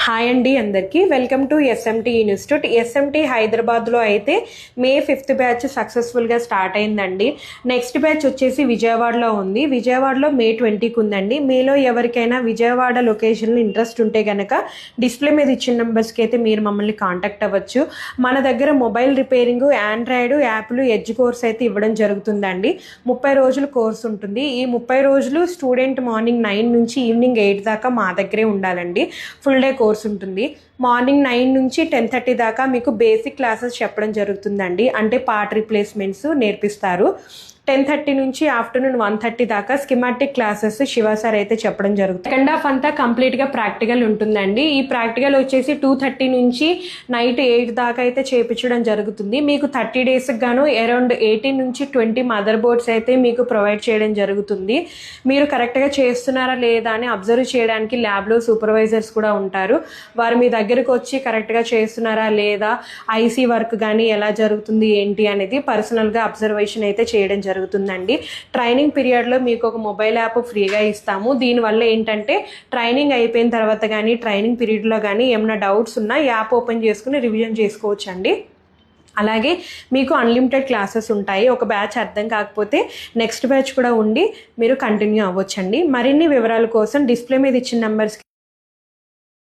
Hi అండి అందరికీ welcome to SMT institute. SMT హైదరాబాద్లో అయితే మే 5th బ్యాచ్ సక్సెస్ఫుల్గా స్టార్ట్ అయిందండి. నెక్స్ట్ బ్యాచ్ వచ్చేసి విజయవాడలో ఉంది. విజయవాడలో మే 20కి ఉందండి. మీలో ఎవరికైనా విజయవాడ లొకేషన్లో ఇంట్రెస్ట్ ఉంటే కనుక డిస్ప్లే మీద ఇచ్చిన నెంబర్స్కి అయితే మీరు మమ్మల్ని కాంటాక్ట్ అవ్వచ్చు. మన దగ్గర మొబైల్ రిపేరింగ్, ఆండ్రాయిడ్ యాప్లు, ఎడ్జ్ కోర్స్ అయితే ఇవ్వడం జరుగుతుందండి. 30 రోజుల కోర్స్ ఉంటుంది. ఈ 30 రోజులు స్టూడెంట్ మార్నింగ్ 9 నుంచి ఈవినింగ్ 8 దాకా మా దగ్గరే ఉండాలండి. ఫుల్ డే కోర్స్ ఉంటుంది. మార్నింగ్ 9 నుంచి 10:30 దాకా మీకు బేసిక్ క్లాసెస్ చెప్పడం జరుగుతుందండి. అంటే పార్ట్ రీప్లేస్మెంట్స్ నేర్పిస్తారు. 10:30 నుంచి ఆఫ్టర్నూన్ 1:30 దాకా స్కిమాటిక్ క్లాసెస్ శివ సార్ అయితే చెప్పడం జరుగుతుంది. సెకండ్ హాఫ్ అంతా కంప్లీట్గా ప్రాక్టికల్ ఉంటుందండి. ఈ ప్రాక్టికల్ వచ్చేసి 2:30 నుంచి నైట్ 8 దాకా అయితే చేయించడం జరుగుతుంది. మీకు 30 డేస్కి గాను అరౌండ్ 18 నుంచి 20 మదర్ బోర్డ్స్ అయితే మీకు ప్రొవైడ్ చేయడం జరుగుతుంది. మీరు కరెక్ట్గా చేస్తున్నారా లేదా అని అబ్జర్వ్ చేయడానికి ల్యాబ్లో సూపర్వైజర్స్ కూడా ఉంటారు. వారు మీ దగ్గరకు వచ్చి కరెక్ట్గా చేస్తున్నారా లేదా, ఐసీ వర్క్ కానీ ఎలా జరుగుతుంది ఏంటి అనేది పర్సనల్గా అబ్జర్వేషన్ అయితే చేయడం జరుగుతుందండి. ట్రైనింగ్ పీరియడ్లో మీకు ఒక మొబైల్ యాప్ ఫ్రీగా ఇస్తాము. దీనివల్ల ఏంటంటే ట్రైనింగ్ అయిపోయిన తర్వాత కానీ ట్రైనింగ్ పీరియడ్లో కానీ ఏమైనా డౌట్స్ ఉన్నా యాప్ ఓపెన్ చేసుకుని రివిజన్ చేసుకోవచ్చు అండి. అలాగే మీకు అన్లిమిటెడ్ క్లాసెస్ ఉంటాయి. ఒక బ్యాచ్ అర్థం కాకపోతే నెక్స్ట్ బ్యాచ్ కూడా ఉండి మీరు కంటిన్యూ అవ్వచ్చండి. మరిన్ని వివరాల కోసం డిస్ప్లే మీద ఇచ్చిన నెంబర్స్కి